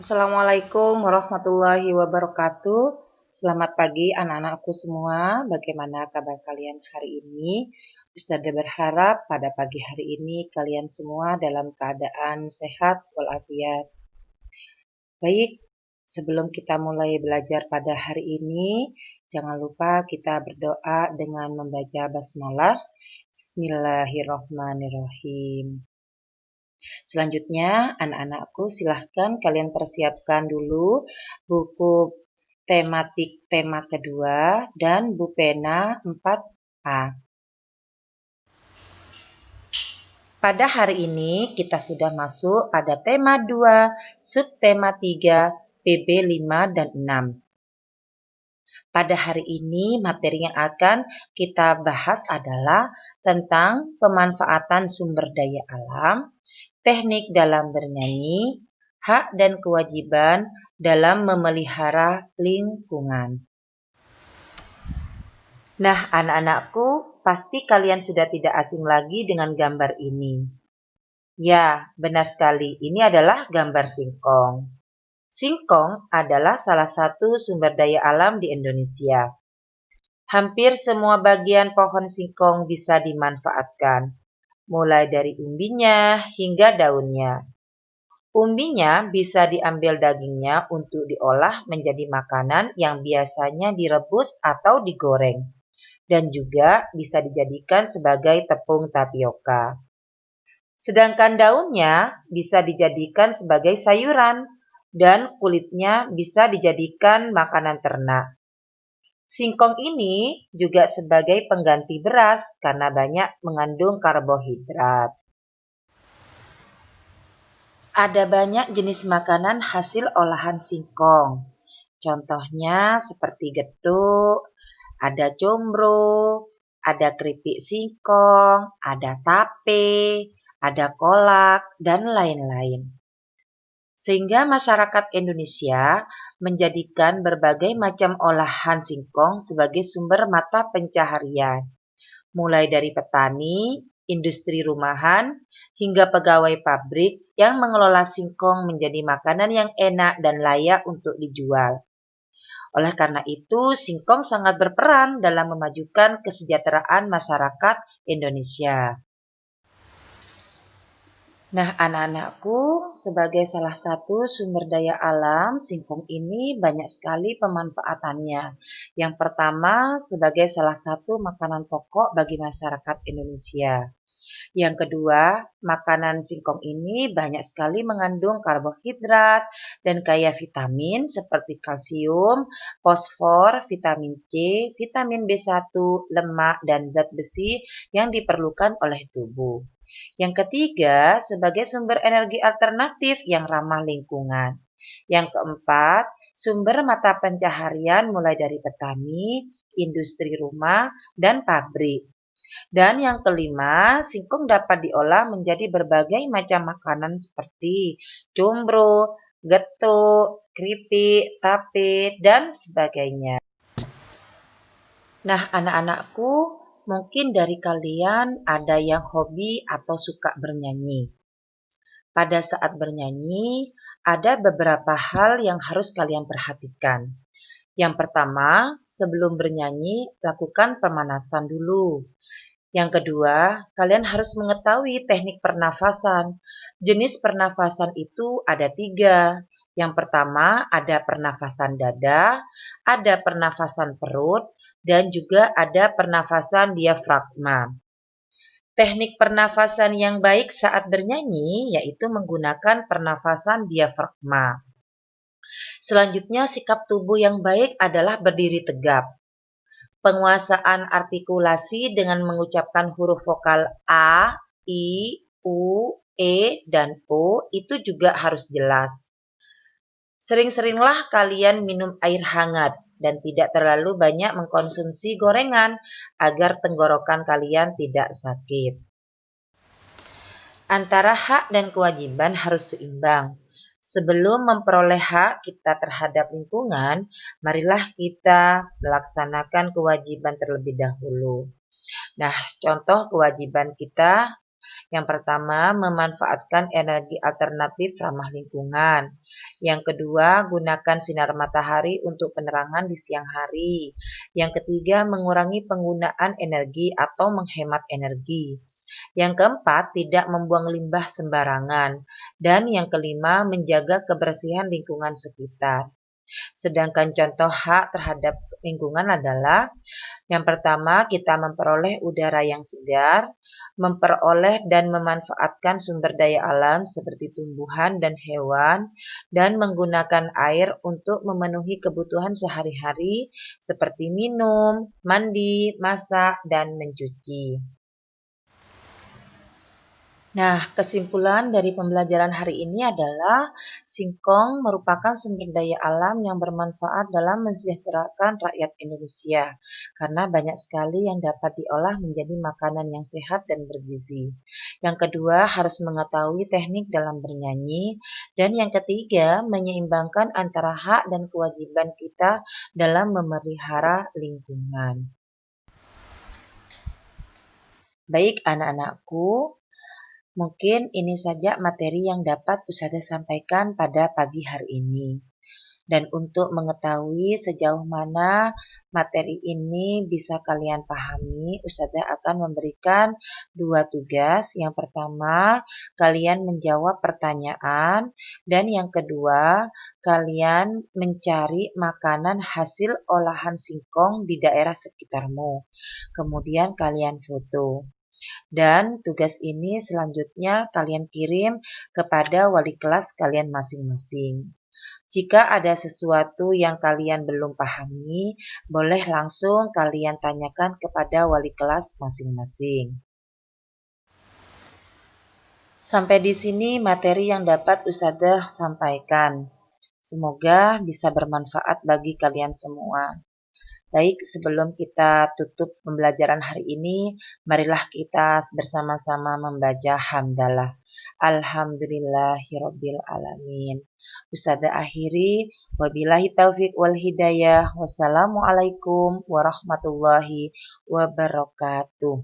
Assalamualaikum warahmatullahi wabarakatuh. Selamat pagi anak-anakku semua. Bagaimana kabar kalian hari ini? Ustazah berharap pada pagi hari ini kalian semua dalam keadaan sehat walafiat. Baik, sebelum kita mulai belajar pada hari ini, jangan lupa kita berdoa dengan membaca basmalah. Bismillahirrahmanirrahim. Selanjutnya, anak-anakku silahkan kalian persiapkan dulu buku tematik tema kedua dan pulpena 4A. Pada hari ini kita sudah masuk pada tema 2, subtema 3, PB 5 dan 6. Pada hari ini materi yang akan kita bahas adalah tentang pemanfaatan sumber daya alam, teknik dalam bernyanyi, hak dan kewajiban dalam memelihara lingkungan. Nah, anak-anakku, pasti kalian sudah tidak asing lagi dengan gambar ini. Ya, benar sekali. Ini adalah gambar singkong. Singkong adalah salah satu sumber daya alam di Indonesia. Hampir semua bagian pohon singkong bisa dimanfaatkan, mulai dari umbinya hingga daunnya. Umbinya bisa diambil dagingnya untuk diolah menjadi makanan yang biasanya direbus atau digoreng, dan juga bisa dijadikan sebagai tepung tapioka. Sedangkan daunnya bisa dijadikan sebagai sayuran, dan kulitnya bisa dijadikan makanan ternak. Singkong ini juga sebagai pengganti beras karena banyak mengandung karbohidrat. Ada banyak jenis makanan hasil olahan singkong. Contohnya seperti getuk, ada combro, ada keripik singkong, ada tape, ada kolak, dan lain-lain. Sehingga masyarakat Indonesia menjadikan berbagai macam olahan singkong sebagai sumber mata pencaharian, mulai dari petani, industri rumahan, hingga pegawai pabrik yang mengelola singkong menjadi makanan yang enak dan layak untuk dijual. Oleh karena itu, singkong sangat berperan dalam memajukan kesejahteraan masyarakat Indonesia. Nah, anak-anakku, sebagai salah satu sumber daya alam, singkong ini banyak sekali pemanfaatannya. Yang pertama, sebagai salah satu makanan pokok bagi masyarakat Indonesia. Yang kedua, makanan singkong ini banyak sekali mengandung karbohidrat dan kaya vitamin seperti kalsium, fosfor, vitamin C, vitamin B1, lemak, dan zat besi yang diperlukan oleh tubuh. Yang ketiga, sebagai sumber energi alternatif yang ramah lingkungan. Yang keempat, sumber mata pencaharian mulai dari petani, industri rumah, dan pabrik. Dan yang kelima, singkong dapat diolah menjadi berbagai macam makanan seperti combro, getuk, keripik, tape, dan sebagainya. Nah, anak-anakku, mungkin dari kalian ada yang hobi atau suka bernyanyi. Pada saat bernyanyi, ada beberapa hal yang harus kalian perhatikan. Yang pertama, sebelum bernyanyi, lakukan pemanasan dulu. Yang kedua, kalian harus mengetahui teknik pernafasan. Jenis pernafasan itu ada 3. Yang pertama ada pernafasan dada, ada pernafasan perut, dan juga ada pernafasan diafragma. Teknik pernafasan yang baik saat bernyanyi yaitu menggunakan pernafasan diafragma. Selanjutnya, sikap tubuh yang baik adalah berdiri tegap. Penguasaan artikulasi dengan mengucapkan huruf vokal A, I, U, E, dan O itu juga harus jelas. Sering-seringlah kalian minum air hangat dan tidak terlalu banyak mengkonsumsi gorengan agar tenggorokan kalian tidak sakit. Antara hak dan kewajiban harus seimbang. Sebelum memperoleh hak kita terhadap lingkungan, marilah kita melaksanakan kewajiban terlebih dahulu. Nah, contoh kewajiban kita Yang pertama, memanfaatkan energi alternatif ramah lingkungan. Yang kedua, gunakan sinar matahari untuk penerangan di siang hari. Yang ketiga, mengurangi penggunaan energi atau menghemat energi. Yang keempat, tidak membuang limbah sembarangan. Dan yang kelima, menjaga kebersihan lingkungan sekitar. Sedangkan contoh hak terhadap lingkungan adalah yang pertama, kita memperoleh udara yang segar, memperoleh dan memanfaatkan sumber daya alam seperti tumbuhan dan hewan, dan menggunakan air untuk memenuhi kebutuhan sehari-hari seperti minum, mandi, masak, dan mencuci. Nah, kesimpulan dari pembelajaran hari ini adalah singkong merupakan sumber daya alam yang bermanfaat dalam mensejahterakan rakyat Indonesia karena banyak sekali yang dapat diolah menjadi makanan yang sehat dan bergizi. Yang kedua, harus mengetahui teknik dalam bernyanyi. Dan yang ketiga, menyeimbangkan antara hak dan kewajiban kita dalam memelihara lingkungan. Baik, anak-anakku. Mungkin ini saja materi yang dapat Ustazah sampaikan pada pagi hari ini. Dan untuk mengetahui sejauh mana materi ini bisa kalian pahami, Ustazah akan memberikan 2 tugas. Yang pertama, kalian menjawab pertanyaan. Dan yang kedua, kalian mencari makanan hasil olahan singkong di daerah sekitarmu. Kemudian kalian foto. Dan tugas ini selanjutnya kalian kirim kepada wali kelas kalian masing-masing. Jika ada sesuatu yang kalian belum pahami, boleh langsung kalian tanyakan kepada wali kelas masing-masing. Sampai di sini materi yang dapat Ustazah sampaikan. Semoga bisa bermanfaat bagi kalian semua. Baik, sebelum kita tutup pembelajaran hari ini, marilah kita bersama-sama membaca hamdalah. Alhamdulillahirabbil alamin. Ustazah akhiri, wabillahi taufik wal hidayah. Wassalamualaikum warahmatullahi wabarakatuh.